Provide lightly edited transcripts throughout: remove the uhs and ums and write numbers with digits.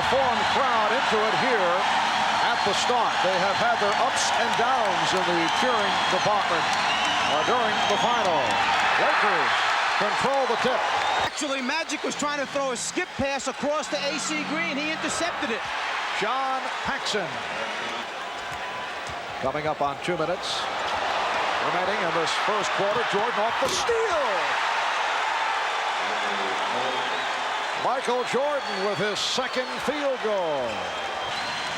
uniformed crowd into it here at the start. They have had their ups and downs in the cheering department during the final. Lakers control the tip. Actually, Magic was trying to throw a skip pass across to AC Green. He intercepted it. John Paxson. Coming up on 2 minutes remaining in this first quarter. Jordan off the steal. Michael Jordan with his second field goal.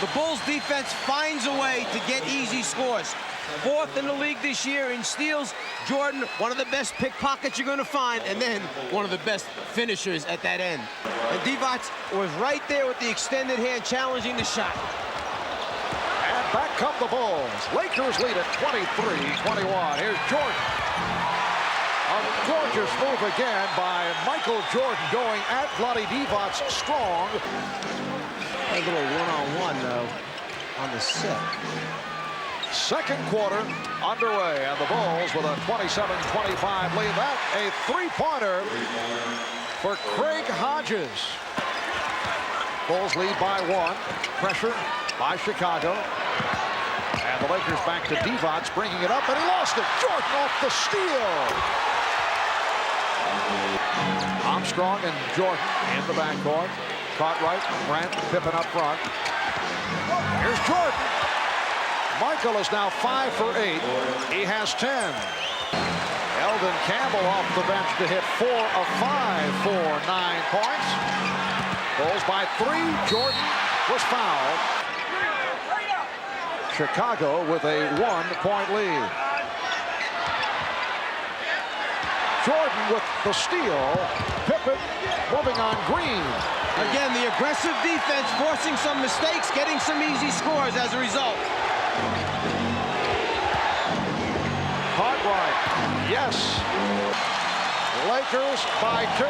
The Bulls defense finds a way to get easy scores. 4th in the league this year in steals. Jordan, one of the best pickpockets you're going to find, and then one of the best finishers at that end. And Divac was right there with the extended hand challenging the shot. And back come the Bulls. Lakers lead at 23-21. Here's Jordan. A gorgeous move again by Michael Jordan going at Vlade Divac strong. A little one-on-one, though, on the set. Second quarter underway, and the Bulls with a 27-25 lead. That a three-pointer for Craig Hodges. Bulls lead by 1. Pressure by Chicago. And the Lakers back to Divac, bringing it up, and he lost it. Jordan off the steal. Armstrong and Jordan in the backcourt. Cartwright, Grant, Pippen up front. Here's Jordan. Michael is now 5 for 8. He has 10. Eldon Campbell off the bench to hit 4 of 5 for 9 points. Bulls by 3. Jordan was fouled. Chicago with a 1-point lead. Jordan with the steal. Pippen moving on Green. Again, the aggressive defense forcing some mistakes, getting some easy scores as a result. Cartwright, yes. Lakers by 2.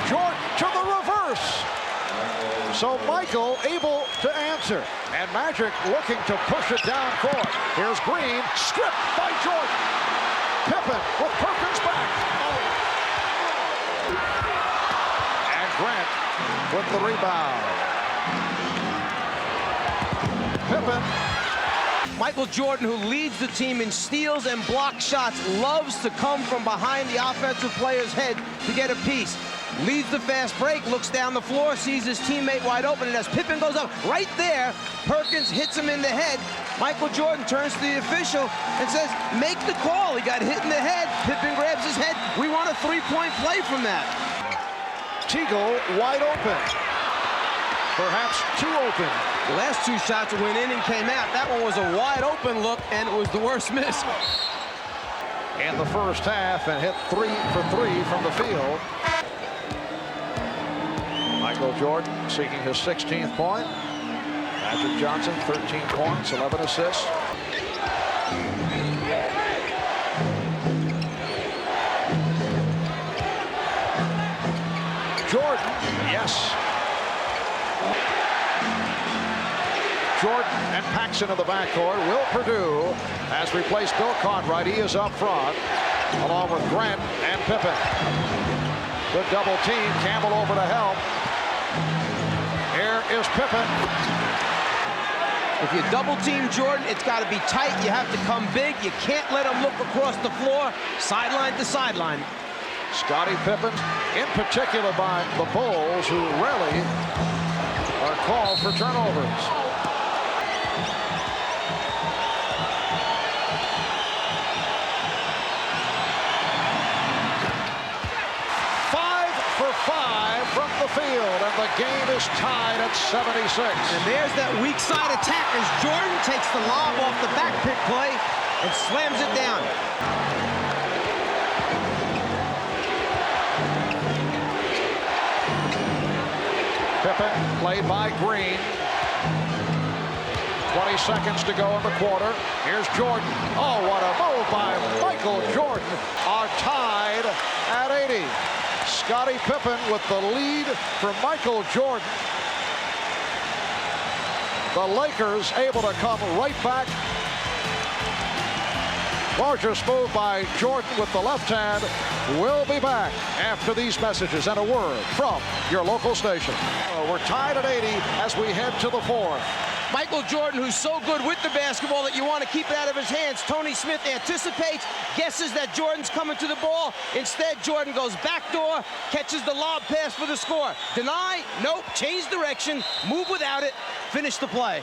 Jordan to the reverse. So Michael able to answer. And Magic looking to push it down court. Here's Green, stripped by Jordan. Pippen with Perkins back. And Grant with the rebound. Pippen. Michael Jordan, who leads the team in steals and block shots, loves to come from behind the offensive player's head to get a piece. Leads the fast break, looks down the floor, sees his teammate wide open, and as Pippen goes up right there, Perkins hits him in the head. Michael Jordan turns to the official and says, make the call. He got hit in the head. Pippen grabs his head. We want a 3-point play from that. Teagle wide open. Perhaps too open. The last 2 shots went in and came out. That one was a wide open look, and it was the worst miss. In the first half, and hit 3 for 3 from the field. Michael Jordan seeking his 16th point. Magic Johnson, 13 points, 11 assists. Jordan, yes. Jordan and Paxson in the backcourt. Will Perdue has replaced Bill Cartwright. He is up front, along with Grant and Pippen. Good double team. Campbell over to help. Here is Pippen. If you double team Jordan, it's got to be tight. You have to come big. You can't let him look across the floor, sideline to sideline. Scottie Pippen, in particular by the Bulls, who rarely are called for turnovers. From the field, and the game is tied at 76. And there's that weak side attack as Jordan takes the lob off the back pick play and slams it down. Pippen played by Green. 20 seconds to go in the quarter. Here's Jordan. Oh, what a move by Michael Jordan. Are tied at 80. Scottie Pippen with the lead for Michael Jordan. The Lakers able to come right back Gorgeous move by Jordan with the left hand. We'll be back after these messages and a word from your local station. We're tied at 80 as we head to the fourth. Michael Jordan, who's so good with the basketball that you want to keep it out of his hands. Tony Smith anticipates, guesses that Jordan's coming to the ball. Instead, Jordan goes backdoor, catches the lob pass for the score. Deny, nope, change direction, move without it, finish the play.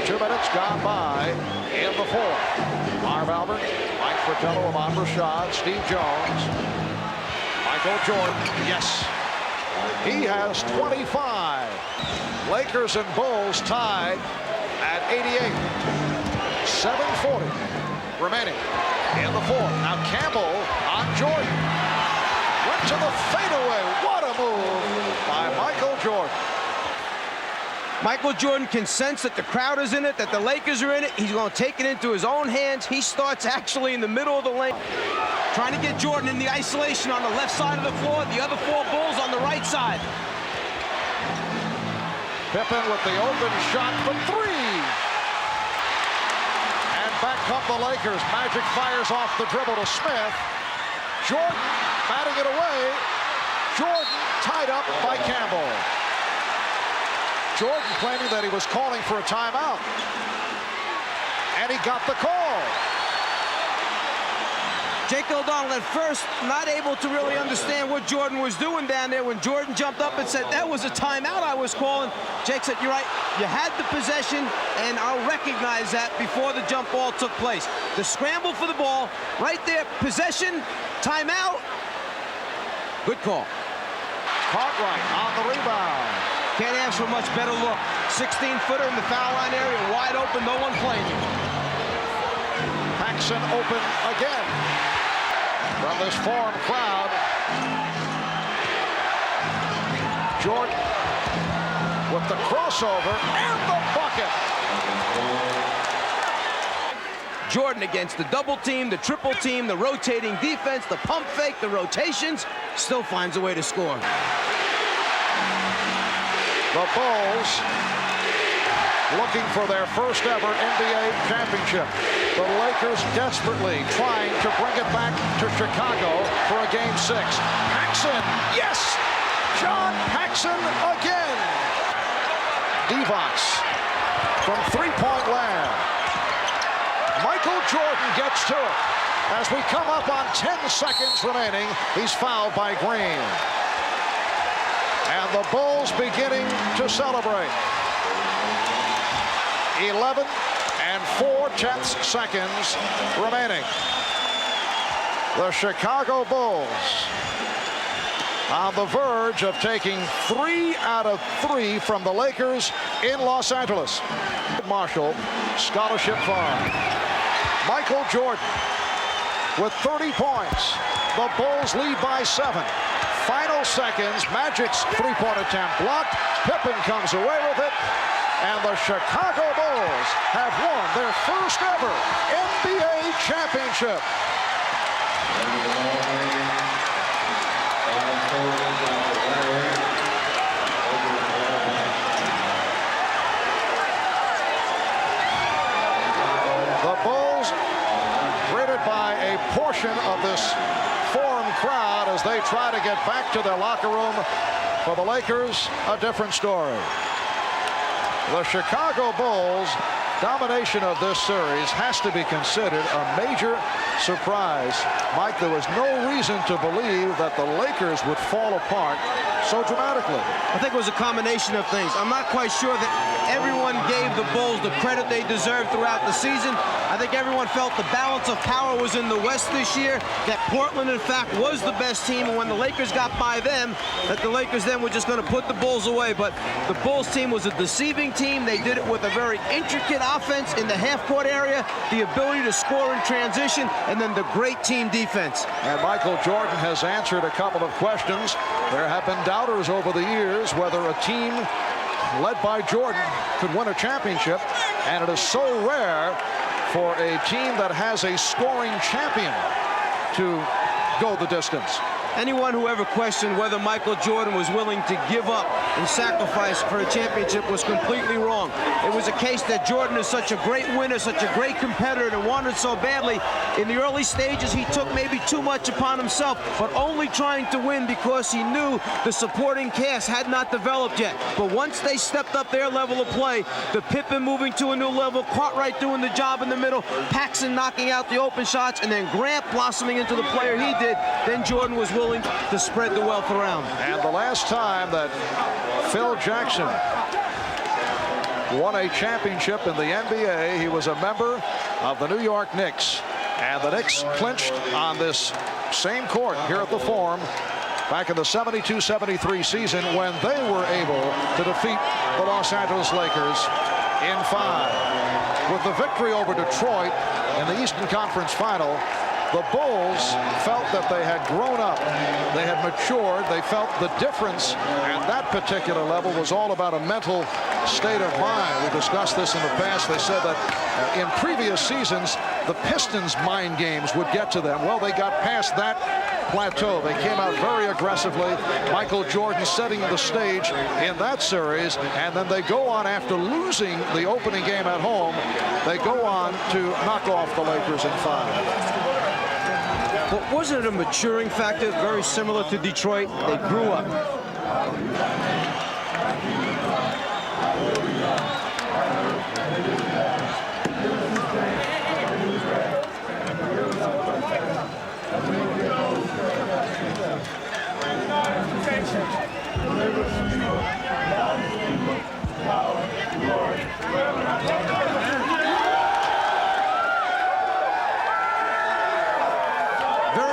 2 minutes gone by in the fourth. Marv Albert, Mike Fratello, Ahmad Rashad, Steve Jones, Michael Jordan, yes. He has 25. Lakers and Bulls tied at 88. 7:40 remaining in the fourth. Now Campbell on Jordan. Went to the fadeaway. What a move by Michael Jordan. Michael Jordan can sense that the crowd is in it, that the Lakers are in it. He's going to take it into his own hands. He starts actually in the middle of the lane, trying to get Jordan in the isolation on the left side of the floor. The other 4 Bulls on the right side. Pippen with the open shot for 3. And back come the Lakers. Magic fires off the dribble to Smith. Jordan batting it away. Jordan tied up by Campbell. Jordan claiming that he was calling for a timeout. And he got the call. Jake O'Donnell at first not able to really understand what Jordan was doing down there. When Jordan jumped up and said, that was a timeout I was calling, Jake said, you're right, you had the possession, and I'll recognize that before the jump ball took place. The scramble for the ball, right there, possession, timeout. Good call. Cartwright on the rebound. Can't ask for a much better look. 16-footer in the foul line area, wide open, no one playing you. Paxson open again. From this foreign crowd. Jordan with the crossover and the bucket. Jordan against the double team, the triple team, the rotating defense, the pump fake, the rotations, still finds a way to score. The Bulls looking for their first ever NBA championship. The Lakers desperately trying to bring it back to Chicago for a Game 6. Paxson, yes! John Paxson again. Divac from three-point land. Michael Jordan gets to it. As we come up on 10 seconds remaining, he's fouled by Green. And the Bulls beginning to celebrate. 11 and 4/10 seconds remaining. The Chicago Bulls on the verge of taking 3 out of 3 from the Lakers in Los Angeles. Marshall, scholarship fund. Michael Jordan with 30 points. The Bulls lead by 7. Final seconds, Magic's three-point attempt blocked. Pippen comes away with it. And the Chicago Bulls have won their first ever NBA championship. The Bulls, greeted by a portion of this foreign crowd as they try to get back to their locker room. For the Lakers, a different story. The Chicago Bulls' domination of this series has to be considered a major surprise. Mike, there was no reason to believe that the Lakers would fall apart so dramatically. I think it was a combination of things. I'm not quite sure that everyone gave the Bulls the credit they deserved throughout the season. I think everyone felt the balance of power was in the West this year, that Portland, in fact, was the best team, and when the Lakers got by them, that the Lakers then were just going to put the Bulls away. But the Bulls team was a deceiving team. They did it with a very intricate offense in the half-court area, the ability to score in transition, and then the great team defense. And Michael Jordan has answered a couple of questions. There have been doubters over the years whether a team led by Jordan could win a championship, and it is so rare for a team that has a scoring champion to go the distance. Anyone who ever questioned whether Michael Jordan was willing to give up and sacrifice for a championship was completely wrong. It was a case that Jordan is such a great winner, such a great competitor, and wanted so badly. In the early stages, he took maybe too much upon himself, but only trying to win because he knew the supporting cast had not developed yet. But once they stepped up their level of play, the Pippen moving to a new level, Cartwright doing the job in the middle, Paxson knocking out the open shots, and then Grant blossoming into the player he did, then Jordan was willing to spread the wealth around. And the last time that Phil Jackson won a championship in the NBA, he was a member of the New York Knicks. And the Knicks clinched on this same court here at the Forum back in the 72-73 season when they were able to defeat the Los Angeles Lakers in 5. With the victory over Detroit in the Eastern Conference Final, the Bulls felt that they had grown up, they had matured, they felt the difference, and that particular level was all about a mental state of mind. We discussed this in the past. They said that in previous seasons, the Pistons' mind games would get to them. Well, they got past that plateau. They came out very aggressively. Michael Jordan setting the stage in that series, and then they go on after losing the opening game at home. They go on to knock off the Lakers in 5. But wasn't it a maturing factor very similar to Detroit? They grew up.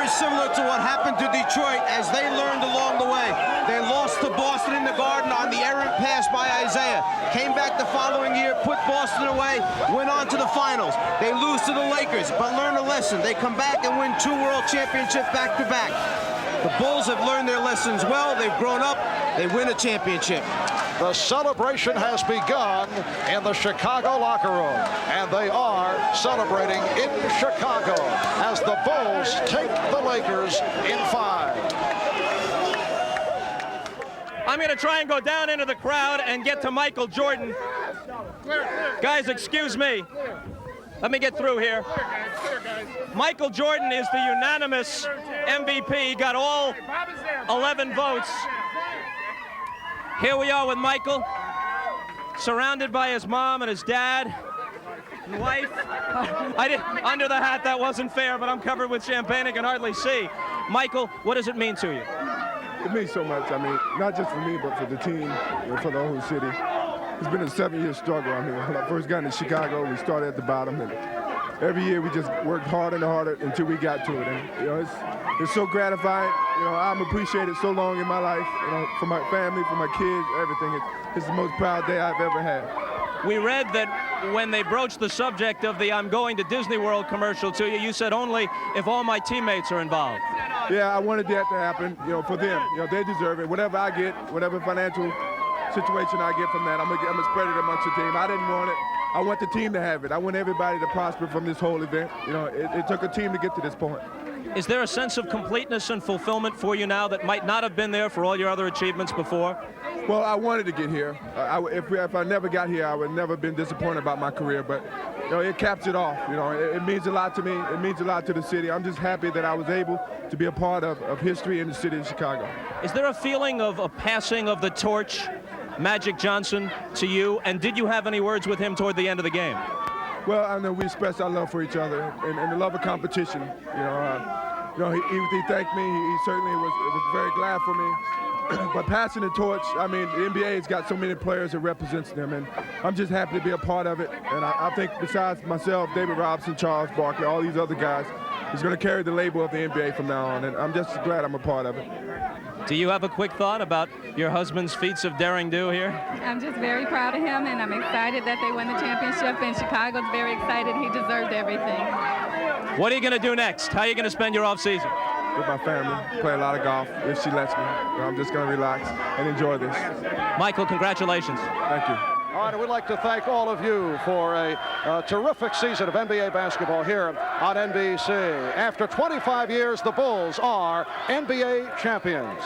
Similar to what happened to Detroit as they learned along the way. They lost to Boston in the Garden on the errant pass by Isaiah. Came back the following year, put Boston away, went on to the finals. They lose to the Lakers, but learn a lesson. They come back and win 2 world championships back-to-back. The Bulls have learned their lessons well. They've grown up. They win a championship. The celebration has begun in the Chicago locker room, and they are celebrating in Chicago as the Bulls take the Lakers in 5. I'm going to try and go down into the crowd and get to Michael Jordan. Guys, excuse me. Let me get through here. Michael Jordan is the unanimous MVP. He got all 11 votes. Here we are with Michael, surrounded by his mom and his dad and wife. Under the hat, that wasn't fair, but I'm covered with champagne, I can hardly see. Michael, what does it mean to you? It means so much. I mean, not just for me, but for the team and for the whole city. It's been a 7-year struggle. I mean, when I first got into Chicago, we started at the bottom, and every year we just worked harder and harder until we got to it. And, you know, it's so gratifying. You know, I'm appreciated so long in my life, you know, for my family, for my kids, everything. It's the most proud day I've ever had. We read that when they broached the subject of the I'm going to Disney World commercial to you, you said only if all my teammates are involved. Yeah, I wanted that to happen, you know, for them. You know, they deserve it. Whatever I get, whatever financial situation I get from that, I'm gonna spread it amongst the team. I didn't want it. I want the team to have it. I want everybody to prosper from this whole event. You know, it took a team to get to this point. Is there a sense of completeness and fulfillment for you now that might not have been there for all your other achievements before? Well, I wanted to get here. If I never got here, I would never have been disappointed about my career. But, you know, it caps it off. You know, it means a lot to me. It means a lot to the city. I'm just happy that I was able to be a part of history in the city of Chicago. Is there a feeling of a passing of the torch, Magic Johnson, to you? And did you have any words with him toward the end of the game? Well, I know we expressed our love for each other and the love of competition. You know, he thanked me. He certainly was very glad for me. But passing the torch, I mean, the NBA's got so many players that represents them, and I'm just happy to be a part of it. And I think besides myself, David Robinson, Charles Barkley, all these other guys, is going to carry the label of the NBA from now on, and I'm just glad I'm a part of it. Do you have a quick thought about your husband's feats of daring do here? I'm just very proud of him, and I'm excited that they won the championship, and Chicago's very excited. He deserved everything. What are you going to do next? How are you going to spend your off season? With my family, play a lot of golf if she lets me. I'm just going to relax and enjoy this. Michael, congratulations. Thank you. All right, and we'd like to thank all of you for a terrific season of NBA basketball here on NBC. After 25 years, the Bulls are NBA champions.